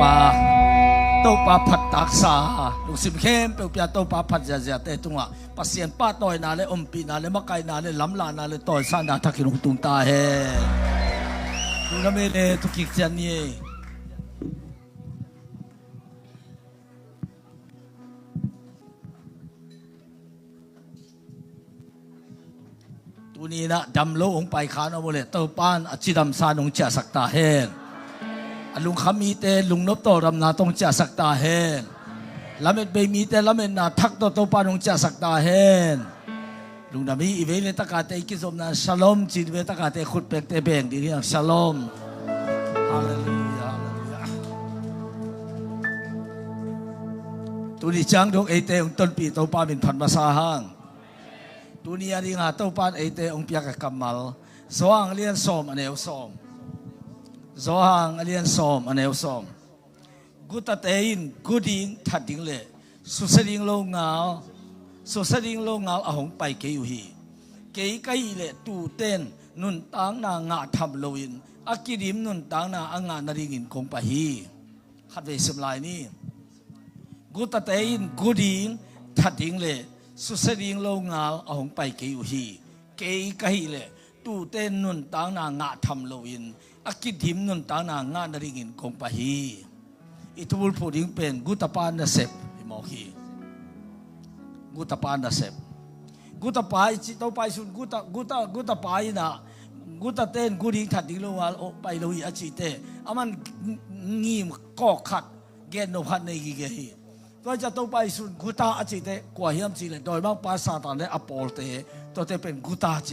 ปาผัดตักษาลูกสิมเข้มเปียโตปาผัดจะเตตุงะปัสเซียนป้าต่อยนาเลยอมปีนาเลยมะไก่นาเลยล้ำลานาเลยต่อยสานาทักขินุตุงตาเฮดูนะเมเลทุกิจนี่ตัวนี้นะดำโลองไปขานเอาเลยเต้าป้านอจิดำซาหนงเจสักตาเฮนลุงขมีเตลุงนบโตรำนาตงเจสักตาเฮนละเม็ดใบมีเตละเม็ดนาทักโตโตป้านงเจสักตาเฮนลุงนามีอีเวเลตะกาเตกิสมนาชาลอมจีเวตะกาเตขุดเป็กเตเบงดีนี่ชาลอมฮาเลลูยาตัวนี้จังดงเอเตองต้นปีโตป้าเป็นพันภาษาห้างตัวนี้อะไรงาเต้าปานเอเตองเปียกกัมมัลสว่างเลียนสอมอันเอวสอมสว่างเลียนสอมอันเอวสอมกุตเตอินกุดิงทัดดิงเล่สุสดิงโลงาสุสดิงโลงาอาหงไปเกยุฮีเกยไกเล่ตูเต้นนุนตังนางาทำโลอินอากิดิมนุนตังนาอังานาริงินคงไปฮีขัดเวสมลายนี้กุตเตอินกุดิงทัดดิงเล่สุสดิงโลงาอาหงไปเกยุฮีเกยไกเล่ตูเต้นนุนตังนางาทำโลอินอากิดิมนุนตังนางานาริงินคงไปฮีอิทุบุลพูดิงเป็นกุตปานนาเซปอิโมฮีกุตปานนาเซปกุตปายจิตเอาไปสุนกุตปายนะกุตเต้นกุดิงถัดดิงโลงาไปโลหิอาจิเตอามันงีมก่อขัดเกณฑ์โนพันในกิเกฮีตัวจะต้องไปสุนกุตาอาจิเตกว่าเฮียมจีเลยโดยมากภาษาตอนนี้อปอลเตตัวเตเป็นกุตาเจ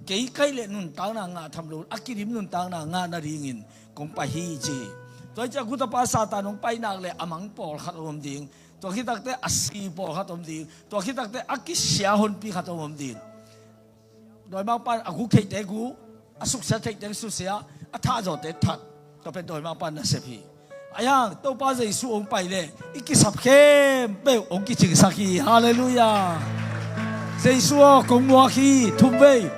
เกยไกเลนุนตังนางาทำโลอากิริมนุนตังนางานาริงินคงไปฮีเจตัวจะกุตปาสาตานงไปนางเลยอมังปอลขัดอมดิงตัวคิดตักเตอสีปอลขัดอมดิงตัวคิดตักเตอกิเสียหนปีขัดอมดิงโดยมากปานอากุเคเตกูอาสุกเสียเตงสุเสียอาท่าจอดเตทัดตัวเป็นโดยมากปานนั่นเสียพีอายังตัวป้าจะสู้องไปเลยอีกสับเข้มเปย์องกิจิงสักีฮาเลลูยาเจสัวกงมัวคีทุ่มเบย์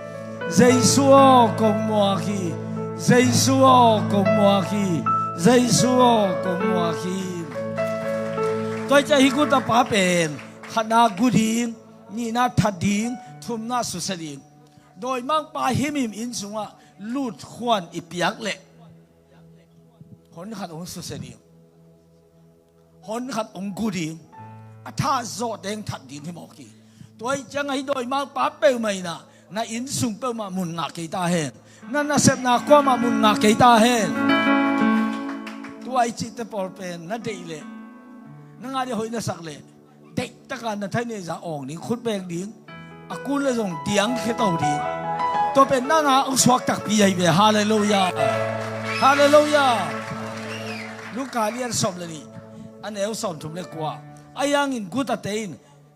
เจสัวกงมัวคีเจสัวกงมัวคีเจสัวกงมัวคีตัวจะฮิกุตป้าเป็นขณะกุดิงนี่นาทัดดิงทุ่มนาสุสดิงโดยมังป้าหิมิมอินสุงะลูดขวานอิปยักเละหนขัดองสุเสดีหนขัดองกูดีอาท่าโซเดงทัดดินที่มอกีตัวจังไงโดยมากป้าเปิลไม่นะน่าอินสุงเปิลมามุนงาเกตาเฮนนั่นน่าเสพน่ากว่ามามุนงาเกตาเฮนตัวไอจิตเตปอลเป็นนั่นเดย์เลยนั่งอะไรหอยน่าสักเลยเด็กตะการนั่นไทยเนี่ยจะอ่องนี่คุดแบงดิ้งอากูเลยส่งเดียงแค่ตัวดิ้งตัวเป็นนั่งเอาสวกตักปีใหญ่เบฮาเลลูยาฮาเลลูยาลูกกาเลียนสมเลยนี่อันเอวสมทุ่มเล็กกว่าไอ้ยังอินกุตเตน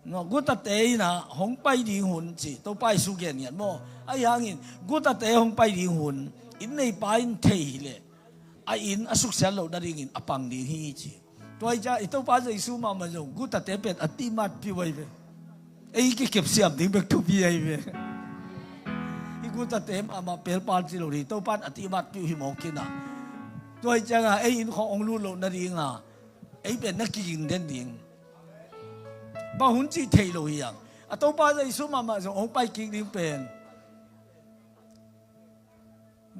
เนาะกุตเตนนะหงไปดีหุ่นจีตัวไปสุเกียนเนี่ยมั่วไอ้ยังอินกุตเตหงไปดีหุ่นอินในไปอินเทเลยไอ้อินอสุกเสียโลดาริงินอปังดีฮีจีตัวไอ้จ้าไอ้ตัวไปจะอิสุมามันจงกุตเตเป็นอติมัดพิวไว้เว้ไอ้กี่เก็บเสียมถึงเป็นทุบีไอ้เว้ไอ้กุตเตมอามาเปลปานจิโลดีตัวปานอติมัดพิวหิมองกินนะตัวจังไอ้อินขององค์ลูโลนาดิงอ่ะไอ้เป็นนักกินเด่นดิงบ้าหุ่นจีเทโลฮียังอ่ะตัวป้าจะสุมามาส่งองค์ไปกินดิงเป็น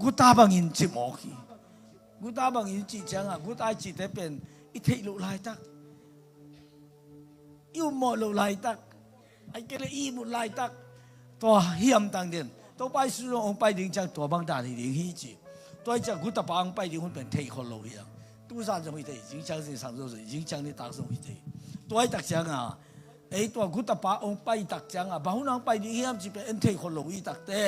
กูตาบังอินจีหมอกีกูตาบังอินจีจังอ่ะกูตาจีแต่เป็นอีเทโลไลตักอิวหมอโลไลตักไอ้เกลอีมุไลตักตัวเฮียมตังเด่นตัวไปสุลองค์ไปดิงจังตัวบังดาดิงฮีจีตัวจะกุตปางไปดิหุ่นเป็นเทคโลฮียังตู้สารจะไม่ได้ยิ่งจังสิ่งสามตัวยิ่งจังนี่ตักสมุยได้ตัวไอ้ตักจังอ่ะไอ้ตัวกุตปาองไปตักจังอ่ะบ้าหุ่นองไปดิเฮียมจีเป็นเทคโลฮีตักเตะ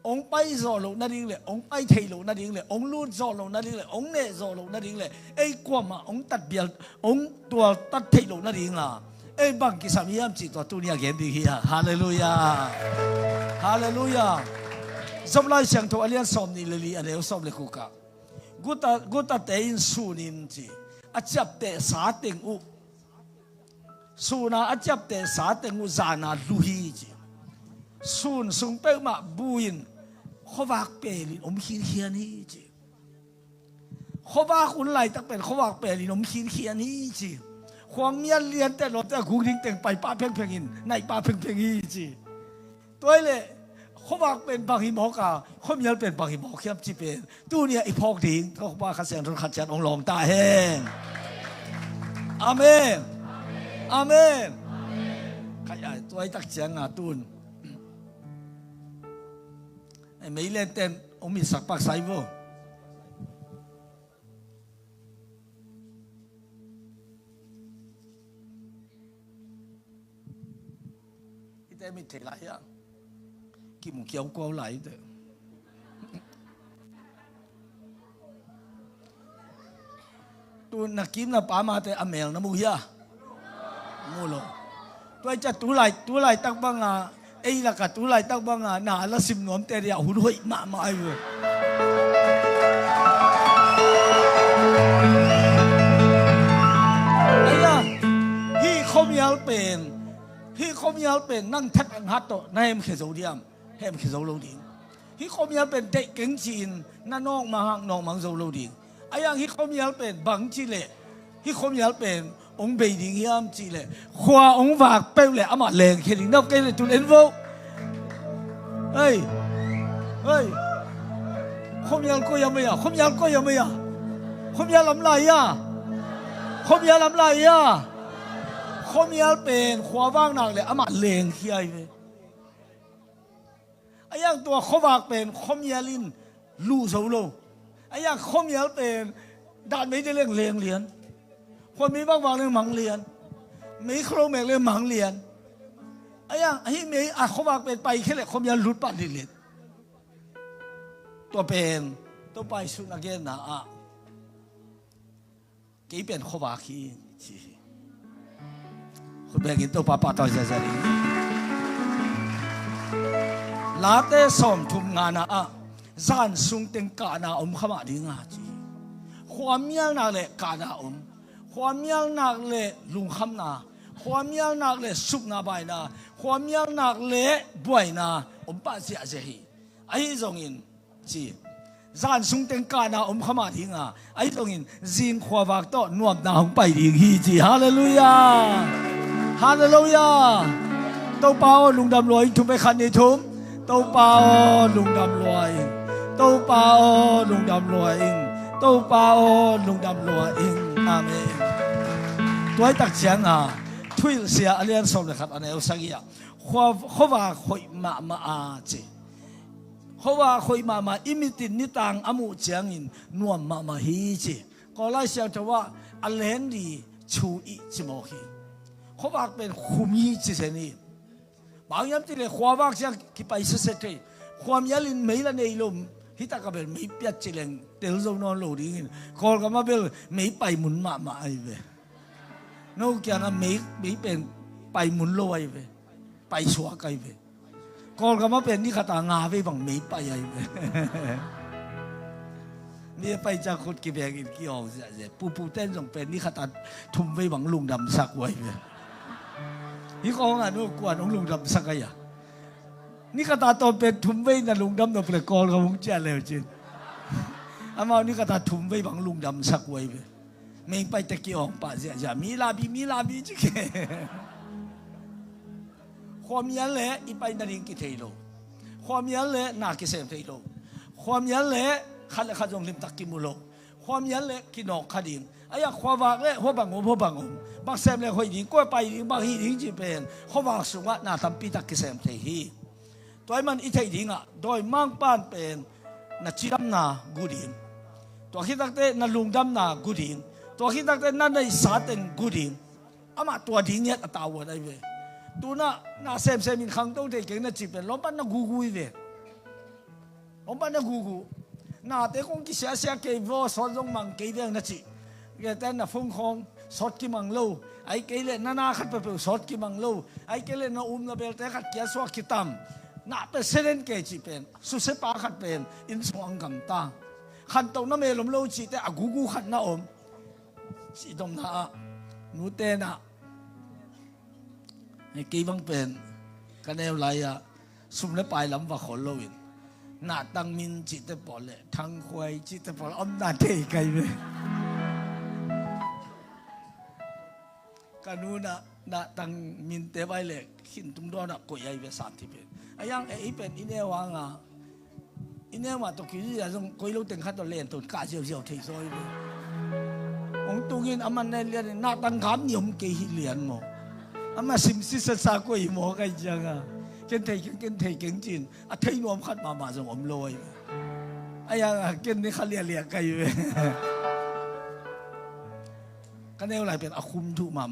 องไปโซโลนั่นเองเลยองไปเทโลนั่นเองเลยองลูนโซโลนั่นเองเลยองเนโซโลนั่นเองเลยไอ้กว่ามาองตัดเบียร์องตัวตัดเทโลนั่นเองอ่ะไอ้บังกิสามียมจีตัวตัวนี้เกมดีเฮียฮาเลลูยาฮาเลลูยาสมัยเสียงตัวเลียนสมนี่เลยอันเดียวสมเลยคุกะกูตาเตอินสูนินจีอาจับเตสาเต็งอุสูนาอาจับเตสาเต็งอุจานาลุฮีจีสูนสุงเปมาบุยนขวักเปลินอมขีเฮียนี่จี เขาว่าคุณไหลตั้งเป็นเขาว่าเป็นลินมขีนเขียนนี่จีความเมียนเลียนแต่รถแต่กูทิ้งแต่งไปป้าเพ่งเพ่งอินในป้าเพ่งเพ่งอีจีตัวเลยเขาว่าเป็นบางหิมอกาเขาเมียนเป็นบางหิมอกเข้มจีเป็นตู้เนี่ยไอ้พอกดิ้งเขาว่าขัดเสียงรถขัดเสียงองลองตาแห้งอาเมนอาเมนขยายตัวไอ้ตักเสียงตุนไอ้ไม่เล่นเต้นองมีสักปักไซโวแต่ไม่เท่าไรอ่ะกิมเขียวกว่าไหลเด้อตัวนักกิมน่ะป้ามาแต่อเมลนะมูเฮียมูโลตัวจะตัวไหลตั้งบังอ่ะไอ้ละกัตัวไหลตั้งบังอ่ะหนาละสิบหนวมแต่เดียวหุ่นห้อยมาไอ้เว้ยไอ้ยังที่เขามีอะไรเป็นที่เขามีอะไรเป็นนั่งทัดอังฮัตโตนั่นเองคือโซเดียมเห็นคือโซโลดิงที่เขามีอะไรเป็นเด็กเก่งจีนนั่นน้องมาหักน้องมังโซโลดิงไอ้ยังที่เขามีอะไรเป็นบังจีเล่ที่เขามีอะไรเป็นองค์เบดิงยามจีเล่ขวาองค์ฝากเปรี้ยวเล่อามาแรงแค่ดิ้งนกเกลือตุนเอ็นโวเฮ้ยเขามีอะไรก็ยังไม่อ่ะเขามีอะไรก็ยังไม่อ่ะเขามีอะไรลำไรอ่ะเขามีอะไรลำไรอ่ะเขามีอะไรเป็นขวาว่างหนักเลยอามาแรงขี้ไอ้เว้ยไอ้ยังตัวเขาฝากเป็นเขามีอะไรลู่โซโลไอ้ยังเขามีอะไรเป็นด่านไม่ได้เรื่องเลงเลียนคนมีบ้างวางเรื่องหมังเลียนมีโครเมกเรื่องหมังเลียนไอ้ยังไอ้มีเขาวางเป็นไปแค่เลยเขามีหลุดปัดดิเลตตัวเป็นตัวไปสุนัขเกนนะกี่เป็นเขาวางขี้จีคนแบกินตัวป้าป้าตัวเจริญลาเต้สมทุมงานจานสุงเต็งกานาขมาดีงาจีความเมียนักเลยกานาความเมียนักเลยลุงคำนาความเมียนักเลยสุกนาใบนาความเมียนักเลยบวยนาป้าเสียเสียไอ้ตรงนี้จีจานสุงเต็งกานาขมาดีงาไอ้ตรงนี้จินขวาวักโตนวมนาไปดีจีฮาเลลูยาฮาเลลูยาตัวเปล่าลุงดำรวยทุ่มไปคันนี้ทุ่มตัวเปล่าลุงดำรวยตัวเปล่าลุงดำรวยตัวเปล่าลุงดำรวยอาเมนตัวไอ้ตักเสียงทุยเสียอะไรอันสมเลยครับอันนี้เอาสักอย่างเขาว่าคอยมาจีเขาว่าคอยมาอิมิตินนิตังอามุเจียงอินนวมมาฮีจีก็ไล่เสียงจะว่าอันเลนดีชูอีจิโมฮีเขาว่าเป็นคุมีจีเซนีบางอย่างที่เลยขวาว่าเสียงที่ไปเสียทีความยัลินไม่ละในลมฮิตากระเบลไม่เปียกจีเลงเตลโซนอนโลดิ้งคอลก็มาเบลไม่ไปหมุนมาไอเวนู่นแกน่ะไม่เป็นไปหมุนลอยเวไปชัวไกเวก่อนก็มาเป็นนี่ขตางาเวบังไม่ไปไอเวนี่ไปจากคนกี่แบบกี่ออกเสียปูเต้นส่งเป็นนี่ขตาทุ่มเวบังลุงดำสักไว้เวนี่ก็งานนู่นกวนลุงดำสักไงอ่ะนี่ขตาตอนเป็นทุ่มเวน่ะลุงดำตัวเปลือกกอลก็คงเจ๋อเลยจริงอามานี่ขตาทุ่มเวบังลุงดำสักไว้เวไม่ไปตะกี้ออกป่าเสียจะมีลาบีจิเกความยันเละอีไปนาริงกิเทโลความยันเละนากิเซมเทโลความยันเละขัดขัดจงลิมตักกิมุโลความยันเละกินอกขัดิงไอ้ยาความวากเละหัวบังบักเซมเละหอยดิงก็ไปดิงบักฮีดิงจีเป็นหัววากสุงะนาทำปีตักกิเซมเทฮีตัวมันอีเทดิงโดยมั่งป้านเป็นนาจิดัมนากูดิงตัวคิดตั้งแต่นาลุงดัมนากูดิงตัวคิดตั้งแต่นั่นในสาเต็งกูดิงอามาตัวดิ้งเนี่ยตาวได้เว้ยตัวน่าเซมมินขังต้องเด็กเก่งน่าจีเป็นล้มปั้นน่ากูเว้ยล้มปั้นน่ากูน่าแต่คงกิเสียเกี่ยวสอดลงมังเกี่ยวน่าจีเกี่ยวแต่น่าฟงคงสอดกิมังโลไอ้เกี่ยวน่าขัดไปสอดกิมังโลไอ้เกี่ยวน่าน่าเบลแต่ขัดเกี่ยวสวกกิตามน่าเป็นเซเลนเกี่ยวจีเป็นสุเสปาขัดเป็นอินสวงกำตาขัดตรงน่าเมลมโลจีแต่อากูขัดน่าจีตรงน่านูเตน่าไอ้กี่บังเป็นกันเอวไรสุ่มเล็บไปลำว่าขอโลวิน นาตังมินจิตปอเลยทั้งควายจิตปอลอมนาเทไกเลยกันนู้นนาตังมินเตไว้เลยขินตุ้มดอนก็ยัยไป3 ที่เป็นไอ้ยังไอ้เป็นอินเนวังอินเนว่าตัวคิดจะต้องคุยลูกตึงขัดตัวเล่นตัวกาเจียวที่ซอยเลยองตุกินอามันเนี่ยเรียนนาตังขามยมเกี่ยเรียนมั้งอามาซิมซิสซากุยหมอกันจังเก่งเก่งจีนอ่ะเที่ยนวมขัดมาจงอมลอยไอ้ยังเก่งนี่เขาเรียกกันอยู่กันเนี่ยอะไรเป็นอาคุมทุมา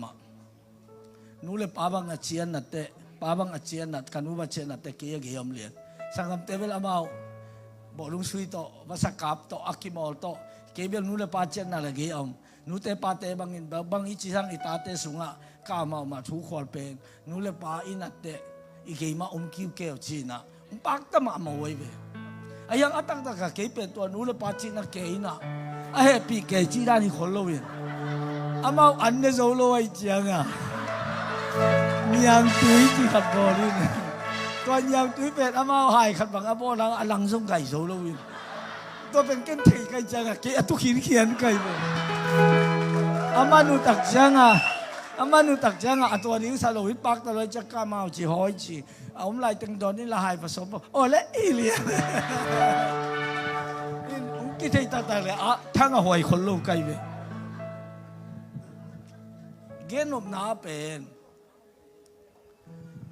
นู้นเลยป้าบังอาเจียนนัดเตะป้าบังอาเจียนนัดกันนู้นว่าเจียนนัดเตะเกี่ยอมเรียนสังคมเตเวลามาบอกลุงสุยโตภาษากาบโตอากิมอลโตเกี่ยนู้นเลยป้าเจียนนัดเลยเกี่ยนู้นเตะป้าเตะบังอิจิสังอิตาเตะสุงะก้ามาทุกคนเป็นนู้นเลยป้าอินัดเตะอีกกี่มาคิวเกี่ยวจีน่ะปักตะมาไว้เว้ยไอ้ยังอัตตังตะกะเกี่ยเป็นตัวนู้นเลยป้าจีน่ะเกี่ยน่ะไอ้เฮปีเกี่ยจีด้านนี้คนละเว้ยอามาอันเดโซโลไอ้เจียงอ่ะยังตุ้ยจีขัดบอลนี่ตัวยังตุ้ยเป็นอามาหายขัดบังอาบอลังอลังส่งไก่โซโลวินตัวเป็นเก่งเทไก่จังอ่ะเกี่ยตุขินเขียนไก่บ่อามานุตักจังอ่ะอามานุตักจังอ่ะตัวนี้สโลวิปักตลอดจะก้ามาจีหอยจีเอาไล่ตึงโดนนี่ละหายผสมโอ้และอีเลียนี่กี่เทตาเลยอ่ะทั้งหอยคนลูกไก่เว้เกณฑ์นาเป็น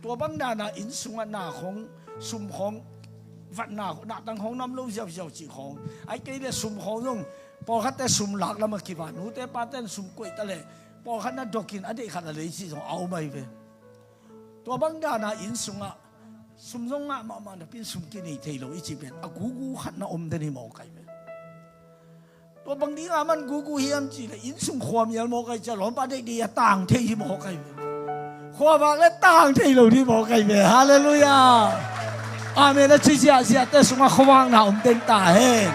ตัวบังดานาอินสุงนาของสุมของวัดนาตังของน้ำลูกเจ้าจีของไอ้เกี่ยสุมของยงพอขัดแต่สุมหลักแล้วมากี่บาทหนูแต่ป้าแต่สุมกล้วยตะเลยพอขัดนั้นดอกกินอันนี้ขัดอะไรสิของเอาไม่ไปตัวบังดานาอินสุงสุมยงมาเป็นสุมกินนี่เทโลอีจีเป็นกูขัดน่าอมเดนี่หมอไก่เป็นตัวบางทีมันกูเฮียมจีเลยอินสุงความยังหมอไก่จะหลอนป้าได้ดีต่างเที่หมอไก่ความบางและต่างที่เราที่หมอไก่เป็นฮาเลลูยาอาเมนนะชี้เสียแต่สุงเขาวางหน้าอมเต็มตาเฮง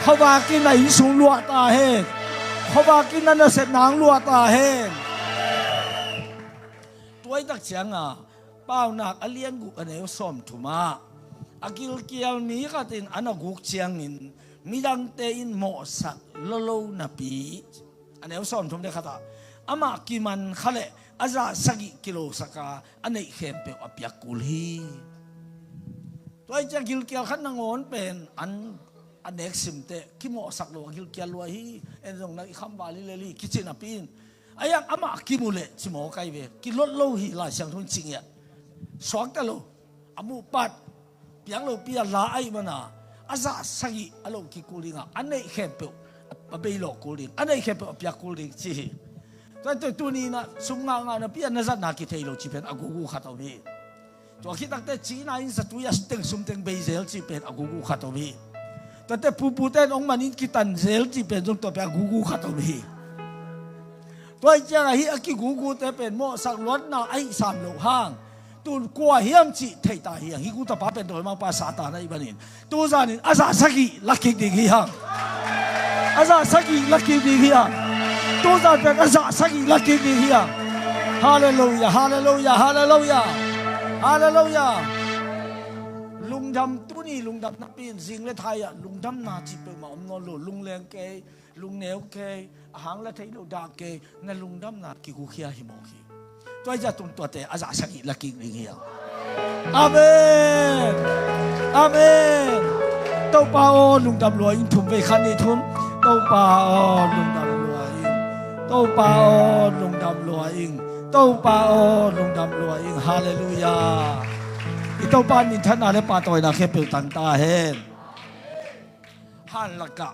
เขาวางกินอะไรอินสุงลัวตาเฮงเขาวางกินนั่นเสร็จนางลัวตาเฮงตัวไอ้ตักเสียงเป้าหนักอเลียนกุอันนี้ส้มถุมาอากิลเกียวนี้ก็ตินอันกุกเชียงนินมีดังเตอินโมสักโลโลนาปีอันนี้ส้มถุมเด็กขตาอามากิมันขเลอาจจะสักกิโลสักอันนี้เข้มเปรี้ยวปีกกุลีตัวไอ้จะกิลเกียวขันนางอนเป็นอันเด็กสิมเตกิโมสักโลกิลเกียวลอยเอ็นตรงนั้นคำบาลีเลลีคิดเจนปีนไอ้ยังอามากิมุเลจิโมไกเวกิลดโลหิลายเสียงทุนจริงเนี่ยสองตะโลอามูปัดเปียงโลเปียลาไอมันอาจจะสักอารมณ์กิกูลิงอันนี้เข้มเปรี้ยวปีโลกูลิงอันนี้เข้มเปรี้ยวปีกกูลิงจีตัวนี้นะสุงงนะพี่นั่นจะนักที่เที่ยวจีเป็นกูขัดเอาพี่ตัวคิดตั้งแต่จีน่าอินสัตว์ยาสเต็งสุมเต็งเบย์เซลจีเป็นกูขัดเอาพี่แต่ผู้เต้นองมันอินคิดตันเซลจีเป็นจงตัวเป็นกูขัดเอาพี่ตัวเจ้าเฮียกิกูแต่เป็นโมสักล้วนน่ะไอ้สามโลห้างตัวกลัวเฮียมจีเที่ยวตาเฮียฮิกูตาป้าเป็นตัวมาป้าซาตานไอ้บ้านินตัวจานินอาซาสักลักกิ้งดีเฮียอาซาสักลักกิ้งดีเฮียตัวจานเป็นอาซาสักลักกิ้งดีเฮียฮาเลลูยาฮาเลลูยาฮาเลลูยาฮาเลลูยาลุงดำตัวนี้ลุงดำนับเป็นสิ่งเลไทยลุงดำนาจีเป็นมาอมนอนลุงแรงเกยลุงเหนียวเกยหางและไทยเราดาเกยนั่นลุงดำนากิกูเขียหิมอคีตัวจะตุนตัวแต่อาซาสักลักกิ้งดีเฮียอาเมนอาเมนเต้าป่าลุงดำรวยทุ่มไปคันนี้ทุ่มเต้าป่าลุงดำเต้าป่าลุงดำรวยเต้าป่าลุงดำรวยฮาเลลูยาอีเต้าป่านินทันอะไรป่าตัวน่ะแค่เปิดตันตาเห็นฮันละกะ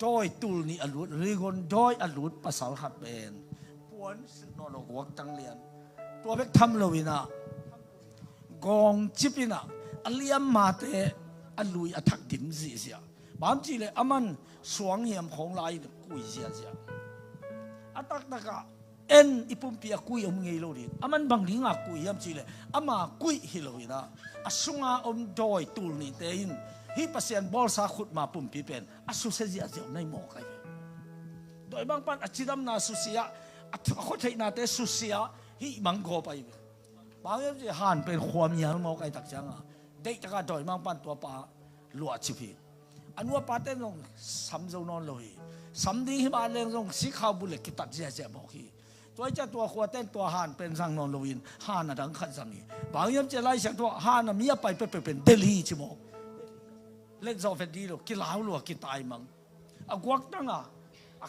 ดอยตุลนี่อรุณรีกอนดอยอรุณภาษาขับเป็นปวนสินนกวักตังเลียนตัวเบกทำเลวินะกองจิปินะอเลียมมาเตอลุยอทักดิมซีเสียบางทีเลยอามันสวงเหี่ยมของลายกุยเสียอาตักตะกะเอ็นอีปุ่มเปียกุยอมเงยโลดิอามันบางทีงากุยยามจีเลยอามากุยฮิโลวินะอาสุงาอมดอยตุลนี่เตอินฮิปัสยันบอลสาขุดมาปุ่มปีเป็นอาสุเสียเจียวในหมอกไงโดยบางปันอาจิดามนาสุเสียอาทุกคนที่นาเตสุเสียฮิมังโกไปบางอย่างจะหันเป็นความยาวหมอกไงตักจัง ด็กตะการดอยมังปันตัวปลาหลวดชิพีอันว่าปลาเต้นลงซ้ำเจ้านอนเลยซ้ำดิ้งมาเลี้ยงลงสีขาวบุเล็กกิตัดเจ๊บอกฮีตัวเจ้าตัวขวดเต้นตัวห่านเป็นสังนอนลวินห่านน่ะดังขันสังนี้บางยามจะไล่เสียงตัวห่านน่ะมีไปเป็นเดลีชิโมเล่นโซเฟดีโลกิลาวลัวกิตายมังกวักตั้ง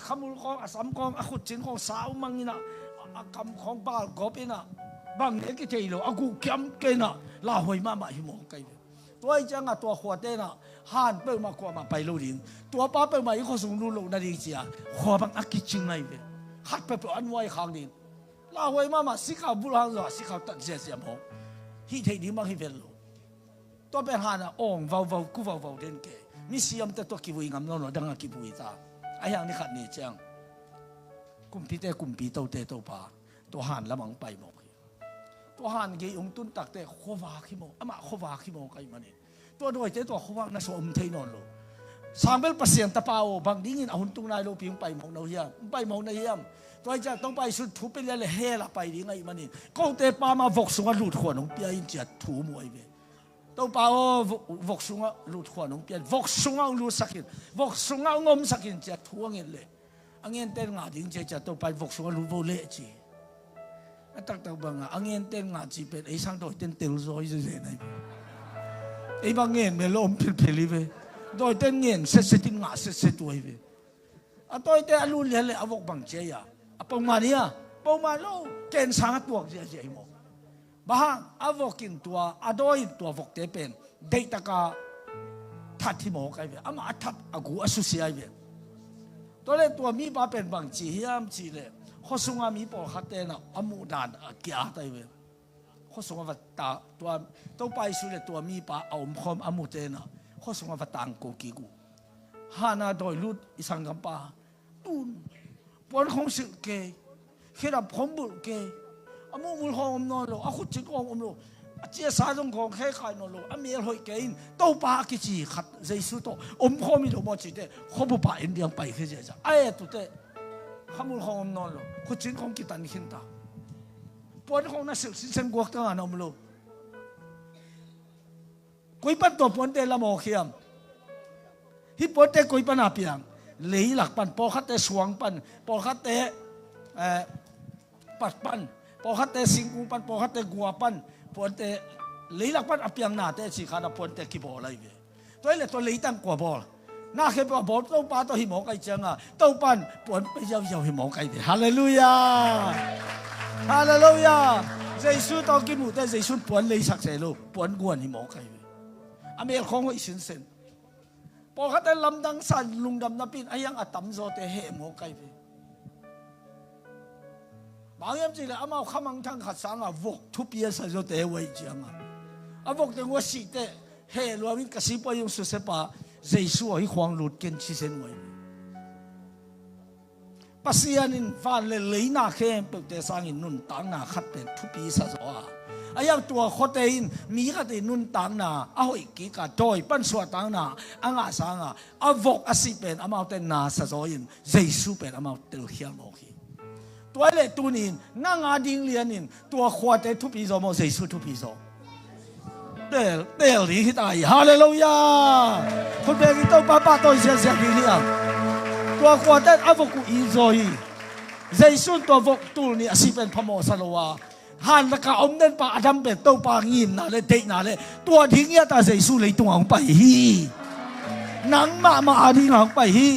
ขมุลของสามกองขุดจินของสาวมังนี่นะคำของบ้านกบนี่นะบางเด็กที่โลกูเกี่ยมเกินนะลาหอยมาหิมองไกตัวจังตัวขวดเต้นห่านเปิดมากว่ามาไปลูดินตัวป้าเปิดมาอีกคนสูงลูกนาดีเจียขวบังอักกิจิงไงเว้หัดไปเปิดอันไว้ข้างดินลาหอยมาสิเขาบุรังจ้ะสิเขาตัดเสียมองฮิเทดีมังฮิเวลโลตัวเป็นห่านองวาวกูวาวเด่นเกมีเสียมแต่ตัวกิบุยงามโน่นดังกิบุยตาไอ้ยังนี่ขัดนี่จังกุมพีเตกุมพีโตเตโตปาตัวห่านละมังไปหมดตัวห่านกี่องตุนตักเตขวาขี้โมมาขวาขี้โมกันมันนี่ตัวด้วยเตตัวขวาน่าสมเทนอนโลสามเบลประเสียงตะเปาบางดิ้งอินอาหุ่นตุงนายโลพิงไปมองนาเฮียมไปมองนาเฮียมตัวจะต้องไปสุดทุบไปเลยเฮละไปดิ้งไงมันนี่ก็เตปามาวกสงหลุดขวานของเปียอินจัดถูมวยเวตัวเปล่าวกสงหลุดขวานของเปียวกสงหลุดสักินวกสงงมสักินจัดทั่วเงี้ยเลยอันเงี้ยเต้นงาดิ้งจะตัวไปวกสงหลุดโบเล่จีตักบังอันเงี้ยเต้นงาจีเป็นไอ้ช่างตัวเต้นเตลโซ่ยังไงไอ้บางเงี้ยเมลอมเพลิเวโดยเต้นเงี้ยเสร็จติ้งงาเสร็จตัวเวตัวเต้นอลูเลี้ยเลยอวกบังเจียปงมาเนี่ยปงมาโลเกณฑ์สังตัวเจียหมดบางอวกินตัวอดอยตัววกเตเป็นเด็กตะกาทัดที่หมอกันเวอามาทัดอากูอสุเสียเวตัวเล็กตัวมีป้าเป็นบางจีเฮียมจีเลยข้อสุงามีปอขัดเตนะอามูดานเกียร์ไตเวข้อสุงาวัตตาตัวไปสุดเลยตัวมีป้าเอาคอมอามูเตนะข้อสุงาวัตตังกูกิกูฮานาโดยลุดอิสังกัมปาตุนปนของสิเกเขดับผมบุเกอามูมุลของอมนอนโลอาขุดจิกองอมโลเจียสาจงของแค่ขายนอนโลอามีหอยเกนตัวป้ากิจีขัดใจสุดโตอมข้อมีตัวมอจิเตข้อบุปผาอินเดียไปแค่เจ้าไอ้ตัวเตขมุลของอมนอนโลขุดจิกของกิตันขินตาปนของน่าศึกสิเซนกวกตั้งนอมโลกุยปันตัวปนเตละโมเขียมฮิปโปเตกุยปันอาเปียงเลยหลักปันปอคัตเตสวงปันปอคัตเตปัดปันปอคัตเตสิงกุปันปอคัตเตกัวปันปนเตเลยหลักปันอาเปียงนาเตสิขาดปนเตกิบอลอะไรเวตัวเล็กตัวเลยตั้งกัวบอลน่าเขียนว่าบอลตัวปลาตัวหิมะไก่จังตัวปันปนไปยาวหิมะไก่เดฮาเลลูยาฮาเลลูยาเจสุตัวกิมุเตเจสุปนเลยสักเซโลปนกวนหิมะไก่เวอเมริกาของอิสินเซนพอเขาแต่ลำดังสั่นลุงดำนับปินไอ้ยังอัตตำโซเตเหมหัวไก่ไปบางอย่างจีเลยอามาขมังทั้งขัดสังวกทุบเปียใส่โซเตไว้จังวกแต่ว่าสิเตเฮรวมินกสิปยงสุเสปะเจสุให้ควงหลุดเกินชิเซนไว้ปัสยานินฟันเลยน่าเข้มเปิดแต่สังอินนุนตังน่าขัดเป็นทุบปีซะจ้าไอ้ยังตัวโคเตอินมีก็ได้นุนตังนาเอาอีกกี่กะจอยปั้นสวดตังนาอ่างสังเอาวกอาศิเป็นอามาเตนนาสะจอยน์เจสุเป็นอามาเตลเขียนโอเคตัวเล็กตัวนี้นั่งดิ่งเลียนินตัวขวดเตทุบปีโซโมเจสุทุบปีโซเตลลีที่ตายฮาเลลูยาคนเป็นกิโตป้าตัวเสียดีเลียตัวขวดเตอาวกุอีโซยเจสุตัววกตัวนี้อาศิเป็นพโมสโลวาฮันละก็อมเดินป่าอดัมเป็ดตัวป่างินน่ะเลยเด็กน่ะเลยตัวทิ้งเนี่ยตาใจสู้เลยตัวของไปฮีนังมาอาดีของไปฮี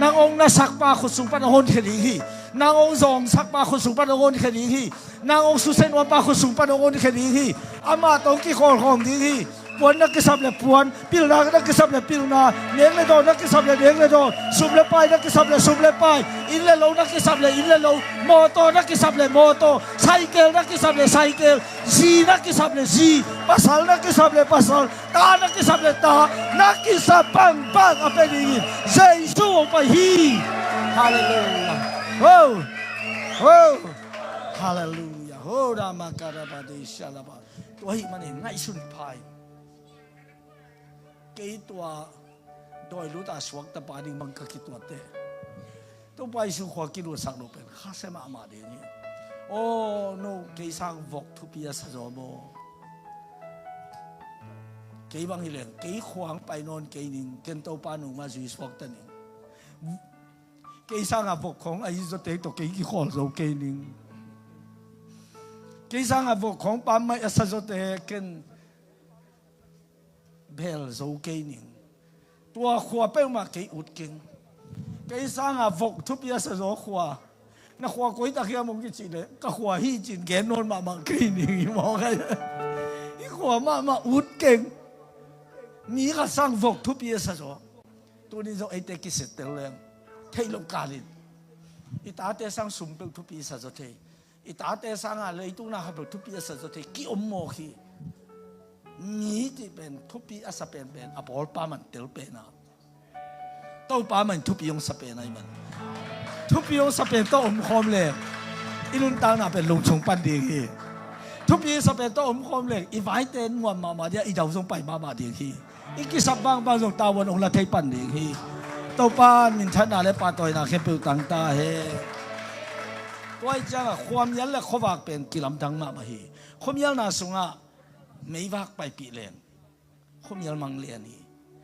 นางองค์น่ะสักป่าขุดสุปันโหนแค่นี้ฮีนางองค์ทรงสักป่าขุดสุปันโหนแค่นี้ฮีนางองค์สุเซนวันป่าขุดสุปันโหนแค่นี้ฮีอามาตรงกี่คนของนี้ฮีปวนนักกิสับเลยปวนปิลนานักกิสับเลยปิลนาเลี้ยงเลยโดนนักกิสับเลยเลี้ยงเลยโดนสุบเลยไปนักกิสับเลยสุบเลยไปอินเลยโลนักกิสับเลยอินเลยโลมอโตนักกิสับเลยมอโตไซเคิลนักกิสับเลยไซเคิลซีนักกิสับเลยซีภาษานักกิสับเลยภาษาตานักกิสับเลยตานักกิสับปังอะไรนี่เจสุไปฮีฮาเลลูยาโอ้โอ้ฮาเลลูยาโอ้รามาการาบดีชาลาบาตัวฮีมันเองง่ายสุดพายกี่ตัวโดยรู้ตาสวกตาปานิมังกกี่ตัวเตะตัวไปสู่ขวากิโลสักโลเป็นข้าเสมามาเดียนี่โอ้โนกี่สังวกทุปียสะจอม幾幫佢哋幾狂拜non幾年，見到班農嘛就服得年，幾生阿服講阿依咗地度幾狂做幾年，幾生阿服講班咪一實咗地見，bel做幾年，ตัวขวาเป้งมากี่อุดกิน幾生阿服ทุบ一實咗ขวา那ขวา鬼ตะเคียนมองกี่จีเลยก็ขวาฮีจินแกนนมากี่年มองกันอีขวามาอุดกินมีก็สร้างฟกทุบยี่สิบตัวนี้เราไอ้เด็กกิเสร็จแล้วเทลงการินอีตาเตสร้างสุ่มเปทุบยี่สิบเทอีตาเตสร้างอะไรตัวน่าให้ทุบยี่สิบเทกี่อมโมฮีมีที่เป็นทุบยี่สิบเป็นอ่ะบอลป้ามันเตลเป็นอ่ะตัวป้ามันทุบยี่สิบเป็นอะไรมันทุบยี่สิบเป็นตัวอมคอมเลยอีลุนตาน่ะเป็นลงชงปันดีฮีทุบยี่สิบเป็นตัวอมคอมเลยอีไว้เต้นวันมาเดียอีเจ้าส่งไปมาดีฮีอีกสับบางส่งตาวันองละเทปันดีฮีตัวป้ามินทันอะไรป้าตัวน่ะแค่เปิดตังตาเฮตัวไอ้จ้าความยันและขวากเป็นกิลำดังมาฮีความยันน่ะส่งอ่ะไม่วักไปปีเลนความยันมังเลียนี่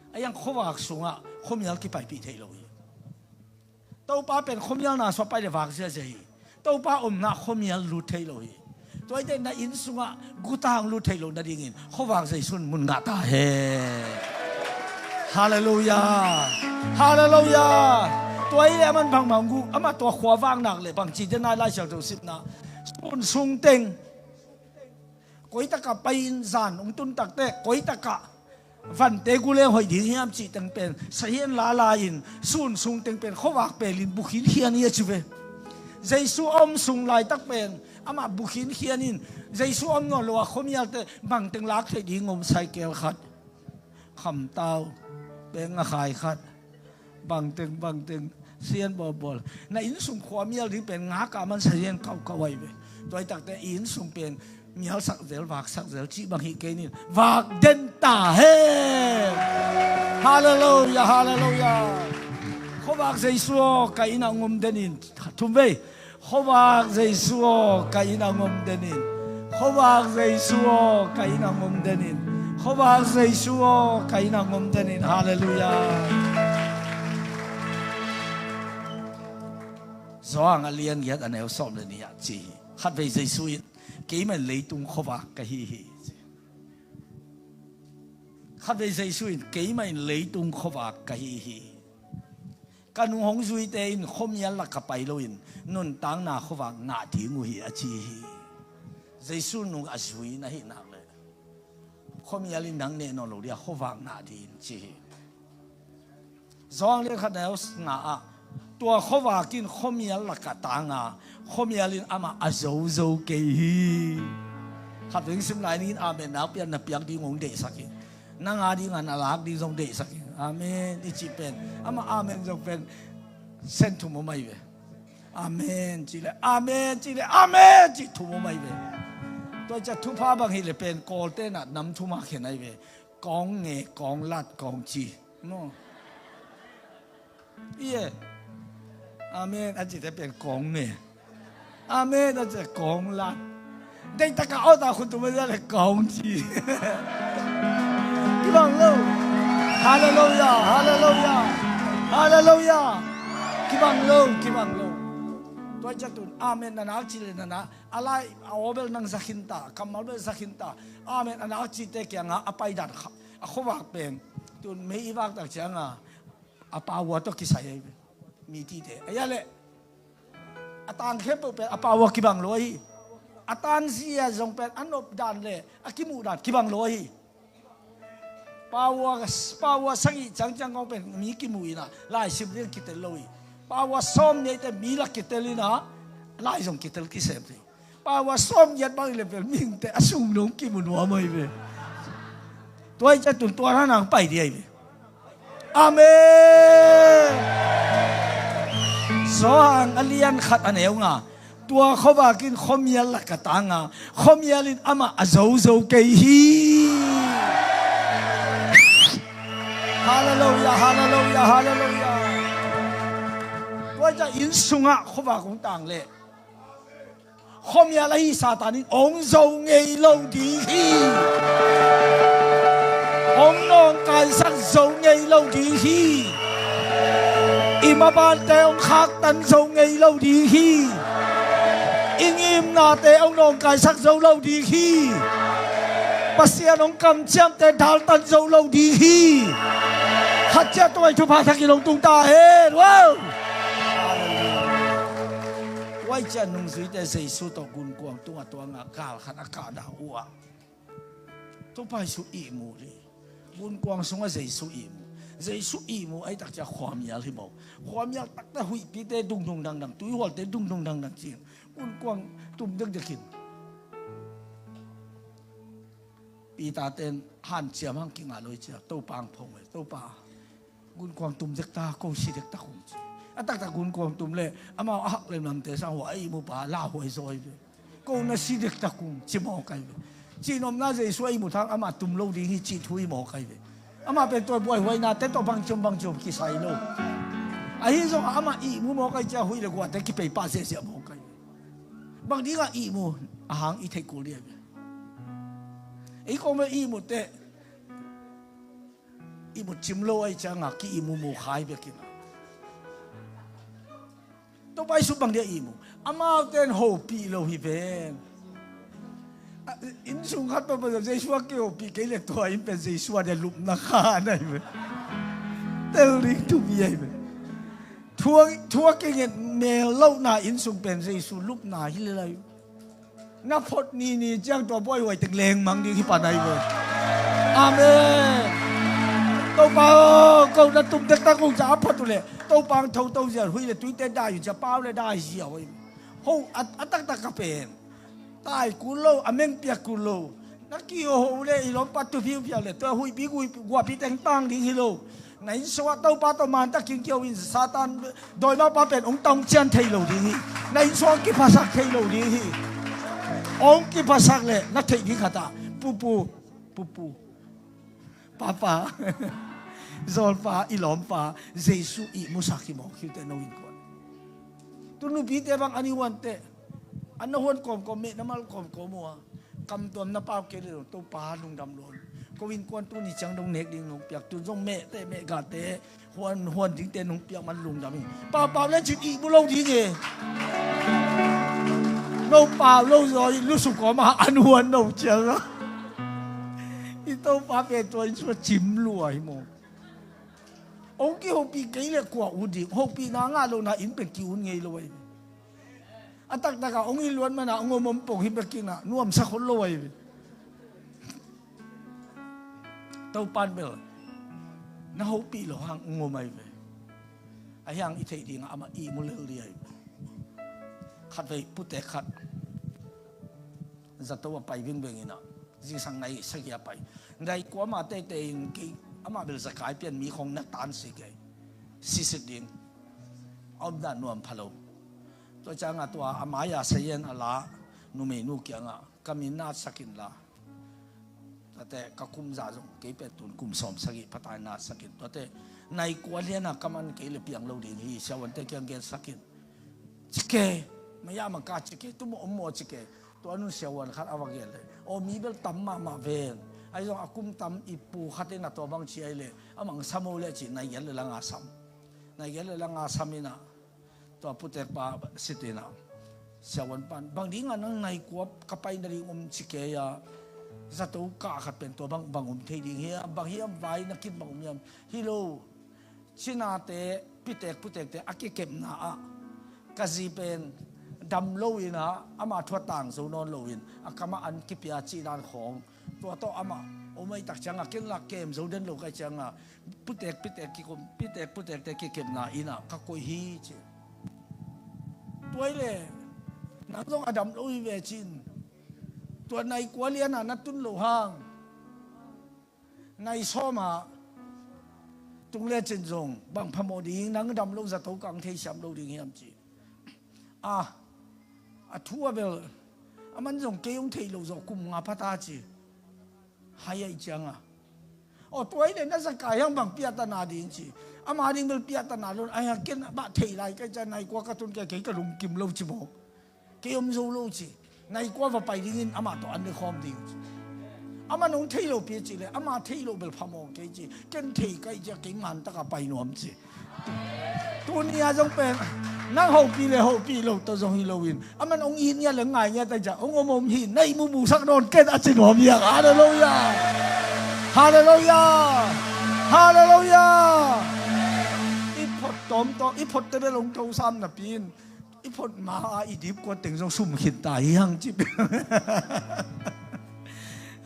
ไอ้ยังขวากส่งอ่ะความยันกี่ไปปีเทโลฮีตัวป้าเป็นความยันน่ะสวบไปเดวักเสียเสียตัวป้าอมน่ะความยันลุเทโลฮีตัวไอ้เด็กน่ะอินส่งอ่ะกูตางลุเทโลนั่นเองขวากใจสุนมุนกาตาเฮฮาเลลูยาฮาเลลูยาตัวไอ้มันบางมังกูอามาตัวขวาวางหนักเลยบางจีนน่าไล่จากตัวสิบนะสุนซุงเต็งก๋วยตะกะไปอินซานองตุนตักเตะก๋วยตะกะฟันเตกูเลี้ยหอยดีเฮียมจีตังเป็นเสียนลาลาอินสุนซุงเต็งเป็นขวากเปลินบุขินเฮียนี่จิเวใจสู้อมซุงลายตักเป็นอามาบุขินเฮียนินใจสู้อมงอลัวขมีอะไรแต่บางเต็งลักเทดีงมไซเกลขัดคำเต้าเป็นอาขายขัดบางตึงเสียนบอลในอินสุมความมีอะไรเป็นงากามันเสียนเขาไว้ไปตัวตักแต่อินสุมเป็นมีอะไรสักเดลวากสักเดลจีบางฮิเกนินวากเดนตาเฮฮาเลลูยาฮาเลลูยาเขาวากใจสัวกัยนางมเดนินทุ่มเวเขาวากใจสัวกัยนางมเดนินเขาวากใจสัวกัยนางมเดนินขอบากใจชัวใครนางงมเดนินฮาเลลูยาสว่างอเลียนยัดอันเอลสอมเลยนี่จีขัดไปใจสุยกี่มันเลยตุงขบากกะฮีขัดไปใจสุยกี่มันเลยตุงขบากกะฮีการนุ่งหงสุยเตนขมยันลักกับไปลุยนุ่นตังนาขบากนาทีงูฮีอาจีใจสุยนุ่งอาสุยนะฮินักเลยขมีอะไรนังเนี่ยนอนหลุดเดียขวางหน้าดีจีสองเรื่องขัดแล้วหน้าตัวขวากินขมีอะไรกตังขมีอะไรอามาอาโจเกยขัดถึงสิ่งไหนนี้อาเมนนับยันนับยังดีงงเดสักินางอาดีงานอาลักดีงงเดสักิอาเมนนี่จีเป็นอามาอาเมนจงเป็นเส้นทุ่มไม่เวอาเมนจีเลยอาเมนจีเลยอาเมนจีทุ่มไม่เวตัวจะทุพาบางทีเลยเป็นโกลเต้นนำทุมาเขียนอะไรไปกองเงยกองลัดกองจีโน่เย่อาเมนอาจจะเป็นกองเงยอาเมนอาจจะกองลัดเด็กตะกะเอาตาคุณตัวไม่ได้เลยกองจีที่บังโลฮาเลลูยาฮาเลลูยาฮาเลลูยาที่บังโลตัวจะตุนอาเมนนักจิเลนันอะไรเอาเบลนังสักหินตาคำมาเบลสักหินตาอาเมนนักจิตเตกียงอภัยดัดเขาว่าเป็นตุนไม่อีวักตักจังอาปาวตัวกิสัยมีที่เดไอ้ยันเลยอาตานเข้มเป็นอาปาวกิบังลอยอาตานเสียจงเป็นอันอบดันเลยอากิมูดันกิบังลอยปาวสักอีจังก็เป็นมีกิมูอีน่ะไล่สิบเรื่องกิเตลอยปาวส้มเนี่ยแต่มีลักกิเตลินะไล่ส่งกิเตลกิเซมสิปาวส้มยัดบางเลยเป็นมิ่งแต่อสุงหลงกิมุนหัวไม่เป็นตัวจะตุนตัวนั้นนางไปดีไอ้อาเมนสว่างอเลียนขัดอันเอวงาตัวเขาว่ากินขมียลักกตังขมียลินอามาอโจเกฮีฮาเลลูยาฮาเลลูยาฮาเลลูยาว่าจะอินสุงะขว่าของต่างเลยขมีอะไรซาตานิองโจเงยโลดีฮีฮ ông nong cái sắc dấu ngày lâu đi hi ima ban te ông khác tấn dấu ngày lâu đi hi im na te ông nong cái sắc dấu lâu đi hi pasia ông cầm chém te đal tấn dấu lâu đi hi hạt cha tôi chụp hai thằng lông tung ta hết wow quay chân nung suy te xây su tổ quân quang tung à tung à cả khát à cả đào uа tôi phải su imu đi quân quang sung à xây su imu ấy đặc cha khoa miya hi mo khoa miya đặc ta hui pi te dung dung đằng đằng túi hol te dung dung đằng đằng chiên quân quang tum đắc đắc hin pi ta tên han chiam hang kinh aloi chia tô pang phong ấy tô pa quân quang tum đắc ta câu si đắc ta không chi à đặc ta quân quang tum le ama hak lem nam te sang wa imu pa la hoi rồi câu na si đắc ta cũng chỉ mo cái chỉ nom na dây suy một thang ama tum lâu đi hi chỉ thui mo cái amaเป็นตัวบ่อยไว้นะแต่ตัวบางจมกี่ใส่โลไอ้ที่ว่าama imu mo cái cha hui le gwa te ki pe pa se se mo cáiบางทีก็imu ahang i thei ko leไอ้ก็ไม่imu te imu chim lo ai cha nga ki imu mo khai be kin to pai su bang dia imu ama ten ho pi lo hi ben in sung hat pa ba dei suwa ke ho pi ke le to in pe dei suwa de lup na kha nai be tel ring tu bi ai be thua ke nge me lo na in sung pen dei su lup na hi le lai na phot ni chang to boy wai tek leng mang đi hi pa nai be amen to pa ko na tum tek ta ko ja phot tu le to pang thau to ja hui le tui te da yu ja pao le da hi ya oi ho atak ta ka pen tai ku lo ameng pia ku lo na ki ho le i lo pa tu piu pia le to hui bi ku gwa pi teng tang ding hi lo nai so to pa to man ta king kiao in satan doi ma pa pen ong tong chian thei lo ding hi nai so ki pa sak thei lo ding hi ong ki pa sak le na thei gi khata pu papa zol pa ilom pa jesu i musaki mo khite no in kon tu nu bi te bang ani wan te an hon kom me na mal kom mo kam tom na pa ke le to pa lung dam lon ko win kon tu ni chang dong nek ding nong piak tu jong me te me ga te hon ding te nong piak man lung dam pa le chi i bu lo di nge no pa lo rồi lu su ko ma an hon no chang i to pa pe to in chim luai mo ông kia hộp bị cái là quả u đi hộp bị nó ngã luôn là in bị cứu ngay rồi à tất cả ông ấy luôn mà na ông ôm bông hiệp kia na nuông sắc hôn rồi tàu pan bel nó hộp bị lo hàng ông ôm mày về ai hàng ít thấy đi ngã mà i mua lưỡi đi khát về bút tệ khát giật tàu bay vinh vinh na riêng sang này sẽ kia bay ngày qua mà tệ cái ama bel zakai pian mi khong na tan si ke si sit ding om da nuam phalo to changa to amaya sayen ala nu me nu kya nga kamina sakin la tate kakum za jong ke pe tun kum som sagi patai na sakin to te nai kwaliana kaman ke le piang lo ding hi sawan te kyang gen sakin chike maya ma ka chike tu mo chike to anu sawan khat awagel le o mi bel tamma ma ven ai dong akum tam ipu khate na to bang chi ai le amang samo le chi na yel la nga sam ina to putek pa sitina sawan pan bang ding anang nai ko kapai na ri chike ya za to ka khat pen to bang thei ding he bang hi am vai na kip bang yam hilo china te putek te akikep na a kazi pen dam lo ina ama thwa tang zo non lo in akama an kipia chi dan khong to ama omai tak changa ken la kem zo den lo kai changa putek ki kom putek te ki kem na ina ka koi hi chi toile na dong adam lo ve chin to nai kwaliana na tun lo hang nai soma tung le chen jong bang phamodi nang dam lo za to kang thei sam lo ding hiam chi a thua bel aman jong ke yong thei lo zo kum nga pata chi hai ai changa o toy le na sa ka yang bang pia ta na ding chi ama ding bel pia ta na lo ai ken ba thei lai ka cha nai kwa ka tun ke ka lum kim lo chi mo ke yom zo lo chi nai kwa va pai ding in ama to an de khom ding ama nung thilo pi chi le ama thilo bel phamong ke chi ken thei kai ja ke man ta ka pai nom chi tu nia jong pen nang ho pi lo to jong hi lo win ama nong in nya le ngai nya ta ja ong om hi nei mu mu sak don ken a chi nom ya hallelujah hallelujah hallelujah ipot tom to ipot te be long to sam na pin ipot ma i dip ko teng jong sum khin ta hi hang chi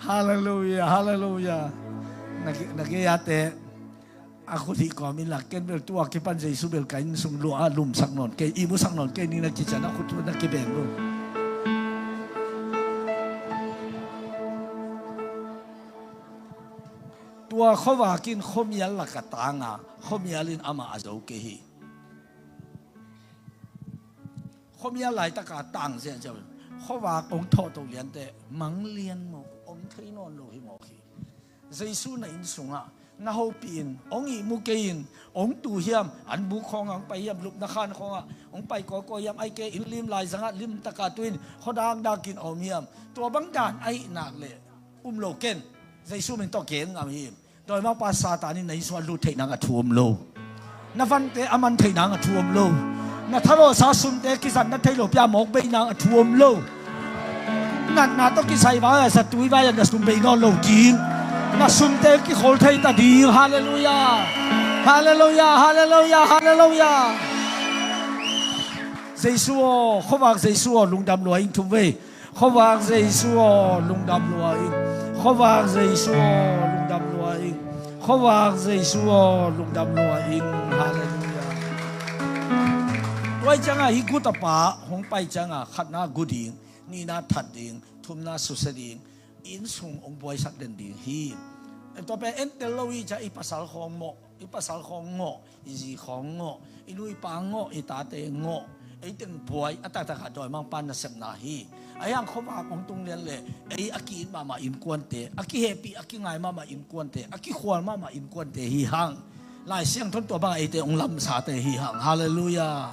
hallelujah hallelujah nagiyate ako di ko min laken bel tuwa ke pan Jesu bel kain sung lo alum sak non ke imu sak non ke ni na kicha na khut na ke ben lo tuwa khawa kin khomial la katanga khomialin ama azo ke hi khomial lai ta ka tang se ja khawa kong tho to lian te mang lian mo om thei non lo hi mo khi Jesu na in sunga na ho pin ong i mu kein ong tu hiam an bu khong ang pai hiam lup na khan khonga ong pai ko yam ai ke in lim lai zanga lim taka tuin khodang dakin om hiam to bang dan ai nak le lo ken Jesu min to ken ngam hi doi ma pa satan nei so lu thei nang a thuam lo na van te aman thei nang a thuam lo na tharo sa sum te ki san na thei lo pya mok be nang a thuam lo na to ki sai ba sa tui ba ya na sum be no lo king na sum te ki khol thei ta di hallelujah hallelujah hallelujah hallelujah Jesu khowak Jesu lung dam lo in thum ve khowak Jesu lung dam lo in khowak Jesu lung dam lo in khowak Jesu lung dam lo in hallelujah toi changa hi gu ta pa hong pai changa khat na gu ding ni na that ding thum na su se ding in sung ong boy sak den ding hi to pe entel lo i cha i pasal khong mo i pasal khong ngo i ji khong ngo i lui pa ngo i ta te ngo ai ten boy ata ta kha doi mang pan na sem na hi ayang khoma kong tung len le ai aki mama in kwan te aki happy aki ngai mama in kwan te aki khwal mama in kwan te hi hang lai siang thon to ba ai te ong lam sa te hi hang hallelujah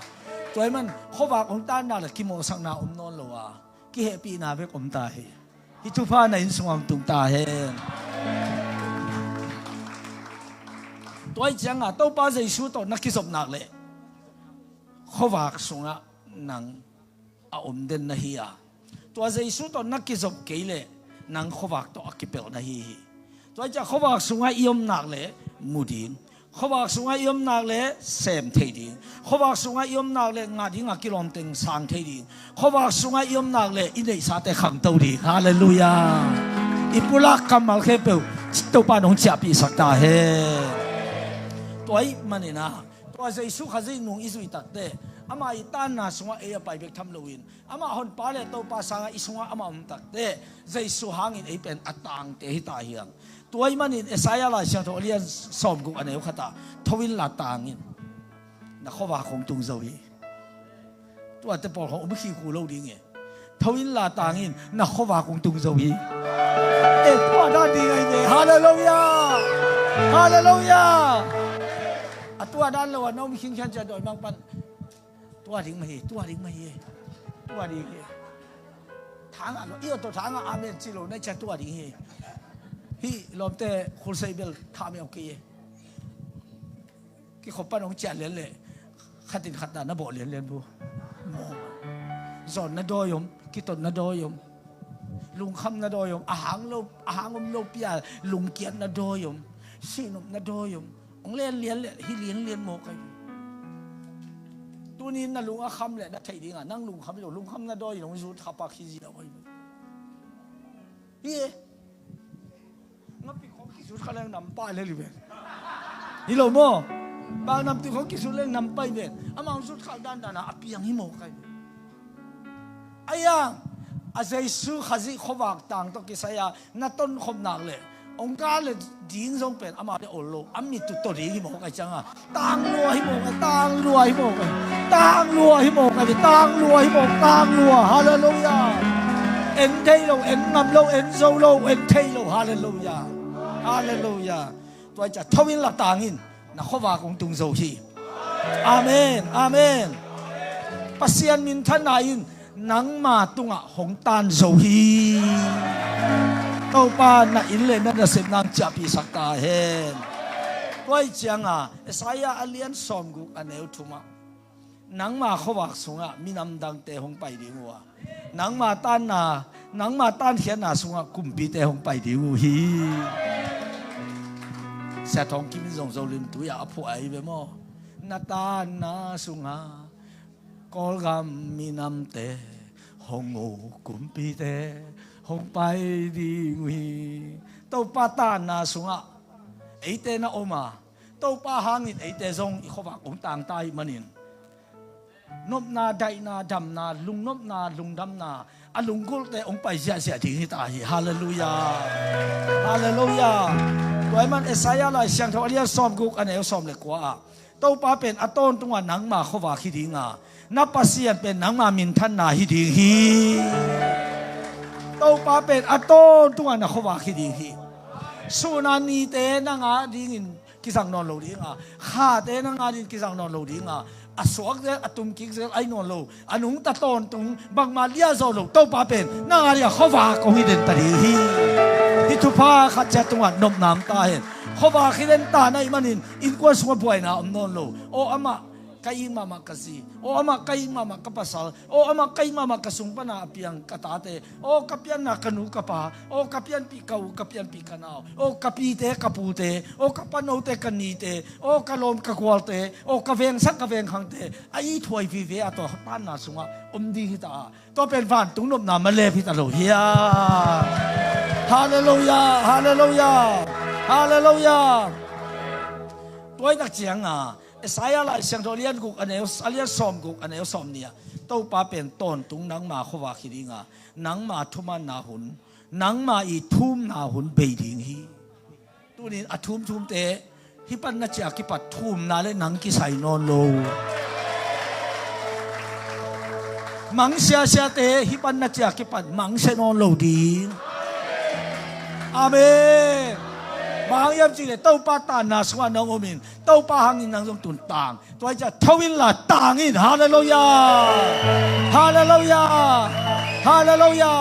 toy man khoma kong tan na la ki mo sang na non lo wa ki happy na ve om ta hi hi tu pha na in sungam tung ta hen toy chang a to pa Jesu to na ki sop nak le khowak sunga nang a om den na hi a to Jesu to na ki sop ke le nang khowak to akipel na hi toy cha khowak sunga iom nak le mudin khowak sunga iom nak le sem thei ding khowak sunga iom nak le nga ding a kilom teng sang thei ding khowak sunga iom nak le inei sa te khang to di hallelujah ipulak kamal khe pe to pa nong cha pi sakta he toy manina to Jesu khazi nung isui takte ama itan na sunga e pai bek tham loin ama hon pa le to pa sanga isunga ama takte Jesu hangin e pen atang te hi ta hiang toy manin Esaya la siang to lian som gu aneu khata thowin la tangin na khowa khong tung zo hi to ate por ho um khi ku lo ding e thowin la tangin na khowa khong tung zo hi e to da di ngai ne hallelujah hallelujah atua dan lo no mi khing chan cha doi mang pan tua ding ma hi tua ding hi thang a lo io to thang a amen chi lo na cha tua ding hi lom te khul sei bel tha me ok ki khopa nong cha len le khatin khat na bo len bu zon na do yom ki ton na do yom lung kham na do yom a hang om lo pia lung kian na do yom sinum na do yom ong len le hi len mo kai tu ni na lung a kham le na thai ding a nang lung kham na do yom zu thapa khi ji oi hi ngap pi khong ki su khalang nam pa le li ben hi lo mo ba nam ti khong ki su le nam pai ben amang su khal dan na apiang hi mo kai ayang a Jesu khazi khowak tang to ki saya na ton khom nak le ong ka le ding song pen ama de olo ami tu to ri hi mo kai changa tang lua hi mo tang lua hi mo tang lua hi mo kai tang lua hi mo tang lua hallelujah en thei lo en ngam lo en zo lo en thei lo hallelujah hallelujah toy cha thawin la tangin na khowa kong tung zo hi amen amen pasian min thanain nang ma tunga hong tan zo hi tàu pa na in le na sep nang chapi sakta hen toy changa Isaiah alian som gu aneu thuma nang ma khowak sunga minam dang te hong pai dingwa nang ma tan hian na sunga kumpi te hong pai dingu hi sa thong kim jong zo lim tu ya aphu ai be mo na tan na sunga kol gam minam te hong o kumpi te hong pai dingu hi tàu pa tan na sunga eite na oma tàu pa hangin eite zong i khowak ong tang tai manin nop na dai na dam na lung nop na lung dam na alung gol te ong pai sia sia thing ta hi hallelujah hallelujah toy man Isaiah la siang tho alia som guk ane som le kwa to pa pen aton tunga nang ma khowa khi dinga na pasian pen nang ma min than na hi ding hi to pa pen aton tunga na khowa khi ding hi sunani te na nga ding in kisang non lo dinga kha te na nga din kisang non lo dinga aswak de atum kik zel ai non lo anung ta ton tung bang ma lia zo lo to pa pen na nga ria khowa ko hi den tari hi hi tu pa kha cha tunga nom nam ta hen khowa khi den ta nai manin in kwa swa buai na om non lo o ama kai mama kasi o ama kai mama kapasal o ama kai mama kasung pana apiang katate o kapian na kanu kapa o kapian pi kau kapian pi kanao o kapite kapute o kapano te kanite o kalom kakwalte o kaveng sak kaveng hangte ai thoi vi ve ato tan na sunga umdi hita to pen van tungnom na male phi ta lo hiya hallelujah hallelujah hallelujah toy tak chiang a Isaiah la siang tho lian guk aneu alian som guk aneu som nia to pa pen ton tung nang ma khowa khiringa nang ma thuma na hun nang ma I thum na hun be ding hi tunin athum thum te hi pan na cha ki pat thum na le nang ki sai non lo mang sia sia te hi pan na cha ki pat mang se non lo ding amen bang yam chi le tàu pa tan na swa nong omin tàu pa hangin nang jong tun tang toy cha thawin la tang in hallelujah hallelujah hallelujah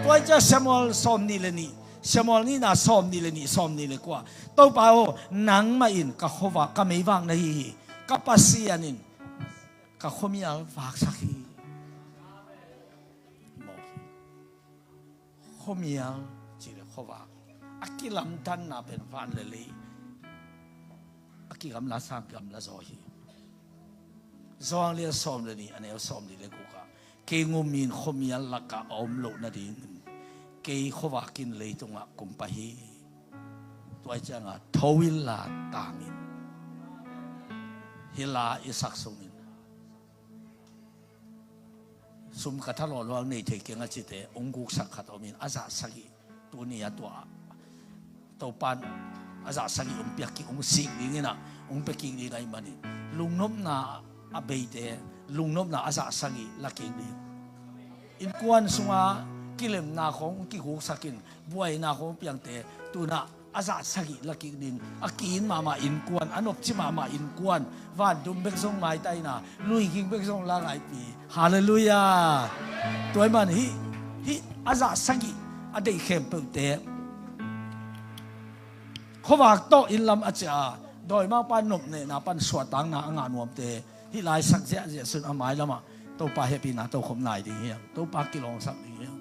toy cha Samuel som ni le ni Samuel ni na som ni le kwa tàu pa o nang ma in ka khowa ka mei wang na hi ka pasianin ka khomial wak sakhi khomial chi le khowa akilam tan na pen van lele akigam la sang gam la zohi zong le som le ni ane som ni le ku ka ke ngumin khomial la ka om lo na ding ke khowa kin le tunga kum pa hi toy changa thowil la tangin hila isak sungin sum ka thalo lwang nei the ke nga chite onguk sak khat omin aza sagi tunia to tàu pan aza sagi umpiak ki sik dingina umpeki ni ngai mani lungnom na abeite lungnom na aza sagi laking ding in kuan sunga kilem na khong ki hu sakin buai na khong piang te tuna aza sagi laking ding akin mama in kuan anop chi mama in kuan van dum bek song mai tai na lui king bek song la ngai pi hallelujah toy man hi aza sagi adei khem pe te khowak to in lam acha doi ma pan nop ne na pan swatang na anga nuam te hi lai sak ja sun amai lama to pa happy na to khom nai ding hiam to pa kilong sak ding hiam